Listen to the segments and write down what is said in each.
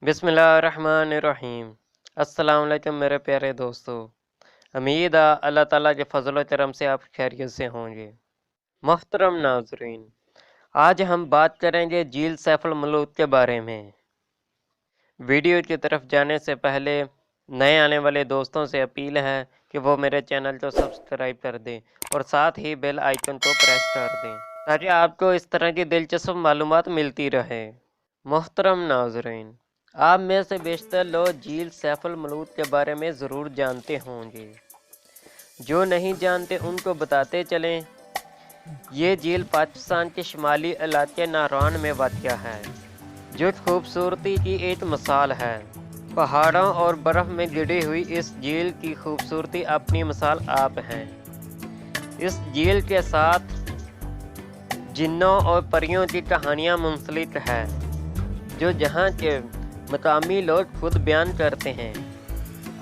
बिस्मिल्लाहिर्रहमानिर्रहीम। अस्सलाम वालेकुम मेरे प्यारे दोस्तों। उम्मीद है अल्लाह ताला के फजल व करम से आप खैरियत से होंगे। मोहतरम नाजरीन, आज हम बात करेंगे झील सैफुल मलूक के बारे में। वीडियो की तरफ जाने से पहले नए आने वाले दोस्तों से अपील है कि वो मेरे चैनल को सब्सक्राइब कर दें और साथ ही बेल आइकन को प्रेस कर दें ताकि आपको इस तरह की दिलचस्प मालूमात मिलती रहे। मोहतरम नाजरीन, आप में से बेशतर लोग झील सैफुल मलूक के बारे में ज़रूर जानते होंगे। जो नहीं जानते उनको बताते चलें। ये झील पाकिस्तान के शुमाली इलाके नारान में वाक़या है, जो खूबसूरती की एक मिसाल है। पहाड़ों और बर्फ़ में गिरी हुई इस झील की खूबसूरती अपनी मिसाल आप हैं। इस झील के साथ जिन्नों और परियों की कहानियाँ मुंसलिक है, जो जहाँ के मकामी लोग खुद बयान करते हैं।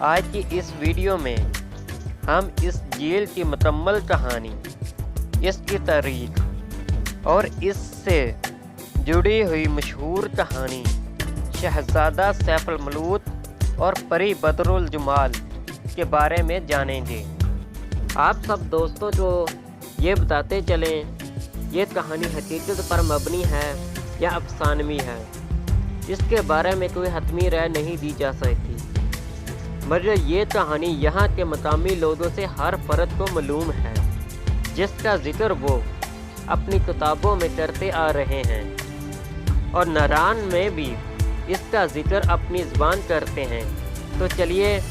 आज की इस वीडियो में हम इस झील की मुकम्मल कहानी, इसकी तारीख और इससे जुड़ी हुई मशहूर कहानी शहज़ादा सैफुल मलूक और परी बदरुल जमाल के बारे में जानेंगे। आप सब दोस्तों को ये बताते चलें, ये कहानी हकीकत पर मबनी है या अफसानवी है, इसके बारे में कोई हतमी राय नहीं दी जा सकती, मगर ये कहानी यहाँ के मकामी लोगों से हर फर्द को मालूम है, जिसका जिक्र वो अपनी किताबों में करते आ रहे हैं और नारान में भी इसका जिक्र अपनी ज़ुबान करते हैं। तो चलिए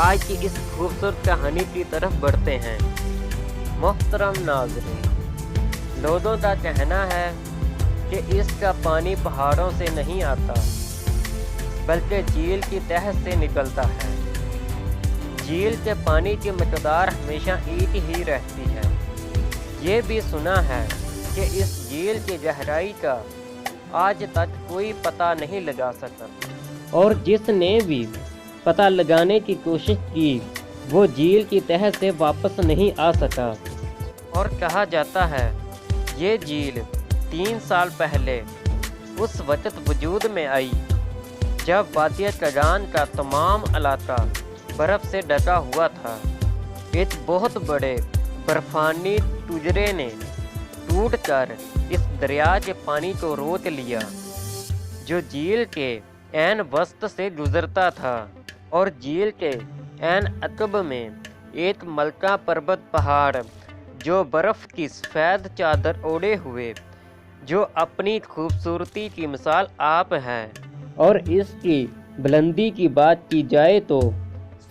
आज की इस खूबसूरत कहानी की तरफ बढ़ते हैं। मोहतरम नाज़रीन, लोगों का कहना है कि इसका पानी पहाड़ों से नहीं आता, बल्कि झील की तह से निकलता है। झील के पानी की मकदार हमेशा एक ही रहती है। ये भी सुना है कि इस झील की गहराई का आज तक कोई पता नहीं लगा सका, और जिसने भी पता लगाने की कोशिश की वो झील की तह से वापस नहीं आ सका। और कहा जाता है ये झील 3 साल पहले उस वक्त वजूद में आई जब वादिया कगान का तमाम इलाका बर्फ़ से ढका हुआ था। एक बहुत बड़े बर्फानी टुजरे ने टूटकर इस दरिया के पानी को रोक लिया, जो झील के ऐन वस्त से गुजरता था। और झील के ऐन अकब में एक मलका पर्वत पहाड़, जो बर्फ़ की सफ़ेद चादर ओढ़े हुए, जो अपनी खूबसूरती की मिसाल आप है। और इसकी बुलंदी की बात की जाए तो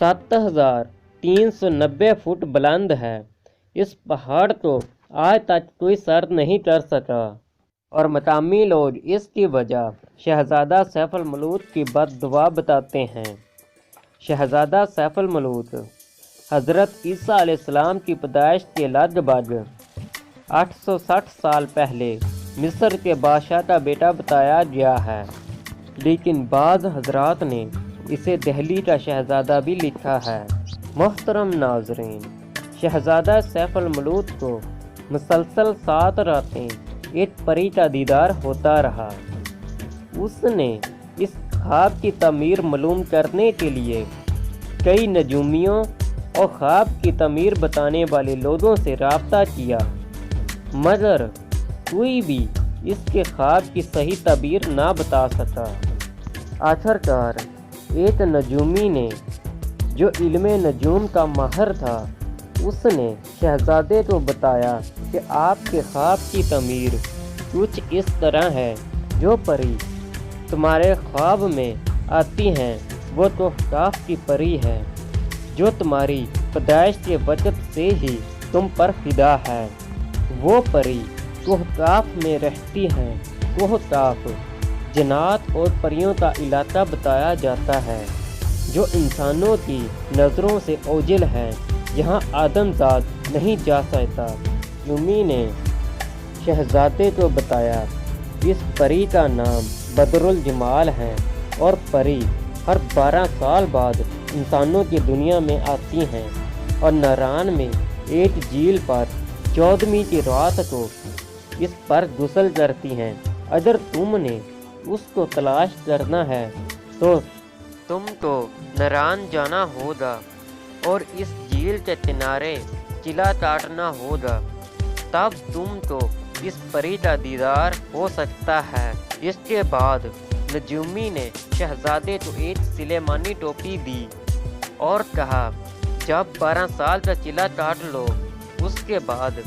7390 फुट बुलंद है। इस पहाड़ को आज तक कोई सर नहीं कर सका, और मकामी लोग इसकी वजह शहज़ादा सैफुल मलूक की बद्दुआ बताते हैं। शहज़ादा सैफुल मलूक हज़रत ईसा अलैहिस्सलाम की पैदाइश के लगभग 860 साल पहले मिस्र के बादशाह का बेटा बताया गया है, लेकिन बाज़ हजरात ने इसे दिल्ली का शहज़ादा भी लिखा है। मोहतरम नाजरीन, शहज़ादा सैफुल मलूक को मुसलसल 7 रातें एक परी का दीदार होता रहा। उसने इस ख्वाब की तामीर मालूम करने के लिए कई नजूमियों और ख्वाब की तामीर बताने वाले लोगों से राब्ता किया, मगर कोई भी इसके ख्वाब की सही ताबीर ना बता सका। आखिरकार एक नजूमी ने, जो इल्मे नजूम का माहिर था, उसने शहजादे को बताया कि आपके ख्वाब की तामीर कुछ इस तरह है। जो परी तुम्हारे ख्वाब में आती हैं वो तो काफ की परी है, जो तुम्हारी पैदाइश के वक़्त से ही तुम पर फिदा है। वो परी कोहकाफ में रहती हैं। कोहकाफ जन्नत और परियों का इलाका बताया जाता है, जो इंसानों की नज़रों से ओझल है, यहाँ आदमजाद नहीं जा सकता। यूमी ने शहजादे को बताया इस परी का नाम बदरुल जमाल है, और परी हर 12 साल बाद इंसानों की दुनिया में आती हैं और नारान में एक झील पर 14वीं की रात को इस पर गुस्ल करती हैं। अगर तुमने उसको तलाश करना है तो तुम तो नरान जाना होगा और इस झील के किनारे किला काटना होगा, तब तुम तो इस परी का दीदार हो सकता है। इसके बाद नजूमी ने शहजादे को एक सुलेमानी टोपी दी और कहा, जब 12 साल का किला काट लो उसके बाद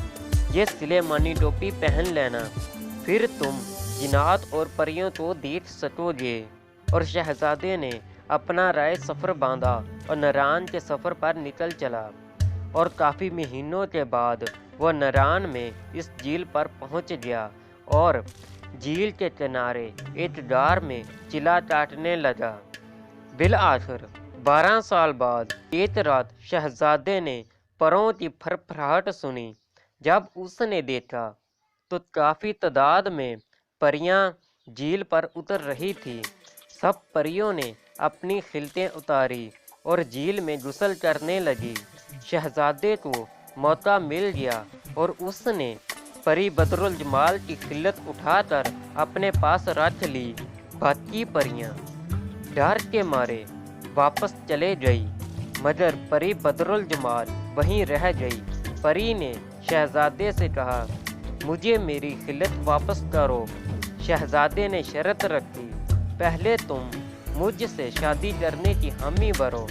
ये सुलेमानी टोपी पहन लेना, फिर तुम जिन्नात और परियों को देख सकोगे। और शहजादे ने अपना राय सफ़र बांधा और नरान के सफ़र पर निकल चला। और काफ़ी महीनों के बाद वह नरान में इस झील पर पहुंच गया और झील के किनारे एक गार में किला काटने लगा। बिल आखिर 12 साल बाद एक रात शहजादे ने परों की फरफराहट सुनी। जब उसने देखा तो काफ़ी तादाद में परियां झील पर उतर रही थी। सब परियों ने अपनी खिलतें उतारी और झील में गुसल करने लगी। शहजादे को मौका मिल गया और उसने परी बदरुल जमाल की खिल्लत उठाकर अपने पास रख ली। बाकी परियां डर के मारे वापस चले गई, मगर परी बदरुल जमाल वहीं रह गई। परी ने शहजादे से कहा, मुझे मेरी खिल्लत वापस करो। शहजादे ने शर्त रखी, पहले तुम मुझसे शादी करने की हामी भरो,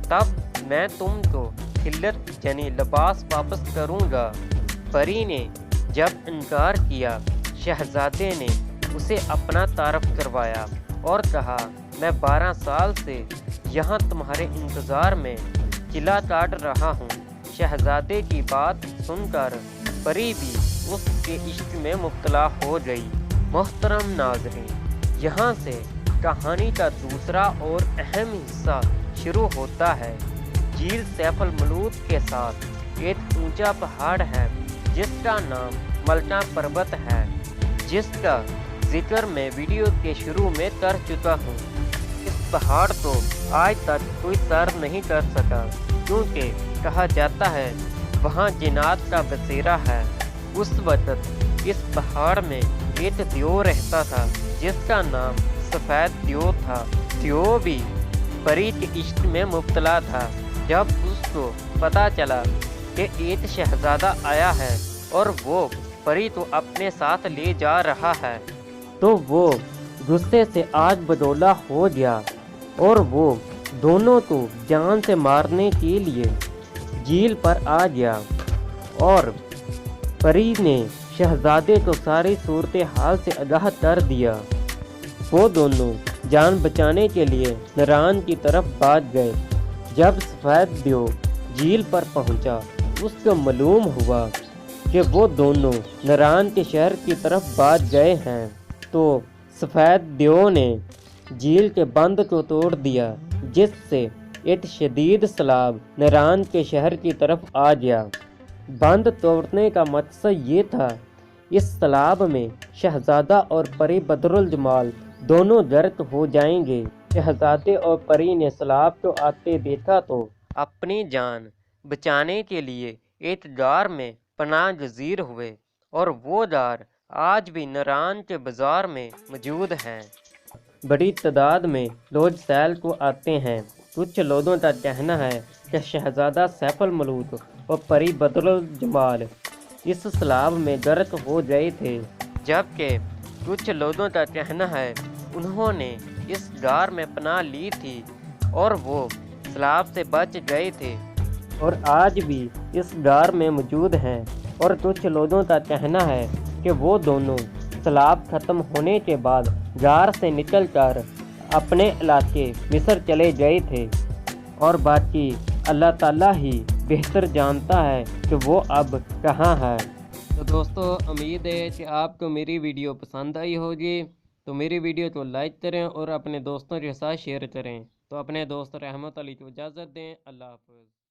तब मैं तुमको खिल्लत यानी लिबास वापस करूँगा। परी ने जब इनकार किया, शहजादे ने उसे अपना तारफ़ करवाया और कहा, मैं 12 साल से यहाँ तुम्हारे इंतज़ार में किला काट रहा हूँ। शहजादे की बात सुनकर परी भी उसके इश्क में मुब्तला हो गई। मोहतरम नाज़रीन, यहाँ से कहानी का दूसरा और अहम हिस्सा शुरू होता है। झील सैफुल मलूक के साथ एक ऊंचा पहाड़ है जिसका नाम मल्टा पर्वत है, जिसका जिक्र मैं वीडियो के शुरू में कर चुका हूँ। इस पहाड़ को आज तक कोई सर नहीं कर सका, क्योंकि कहा जाता है वहाँ जिन्नात का बसेरा है। उस वक्त इस पहाड़ में एक दियो रहता था जिसका नाम सफ़ेद दियो था। दियो भी परी के इश्क में मुब्तला था। जब उसको पता चला कि एक शहजादा आया है और वो परी को अपने साथ ले जा रहा है, तो वो गुस्से से आग बदौला हो गया और वो दोनों को जान से मारने के लिए झील पर आ गया। और परी ने शहजादे को सारी सूरत हाल से आगाह कर दिया। वो दोनों जान बचाने के लिए नरान की तरफ भाग गए। जब सफ़ेद दियो झील पर पहुंचा, उसको मालूम हुआ कि वो दोनों नरान के शहर की तरफ भाग गए हैं, तो सफ़ेद दियो ने झील के बंद को तोड़ दिया, जिससे एक शदीद सैलाब नरान के शहर की तरफ आ गया। बंद तोड़ने का मकसद ये था, इस सैलाब में शहजादा और परी बदरुल जमाल दोनों गर्क हो जाएंगे। शहजादे और परी ने सैलाब को आते देखा तो अपनी जान बचाने के लिए एक गार में पनाह गज़ीर हुए, और वो गार आज भी नरान के बाज़ार में मौजूद हैं। बड़ी तादाद में लोग सैल को आते हैं। कुछ लोगों का कहना है कि शहजादा सैफुल मलूक और परी बदरुल जमाल इस सैलाब में गर्क हो गए थे, जबकि कुछ लोगों का कहना है उन्होंने इस गार में पनाह ली थी और वो सैलाब से बच गए थे और आज भी इस गार में मौजूद हैं। और कुछ लोगों का कहना है कि वो दोनों सैलाब ख़त्म होने के बाद गार से निकलकर अपने इलाके मिस्र चले गए थे, और बाकी अल्लाह ताला ही बेहतर जानता है कि वो अब कहाँ है। तो दोस्तों, उम्मीद है कि आपको मेरी वीडियो पसंद आई होगी। तो मेरी वीडियो को लाइक करें और अपने दोस्तों के साथ शेयर करें। तो अपने दोस्त रहमत अली को इजाज़त दें। अल्लाह हाफ़िज़।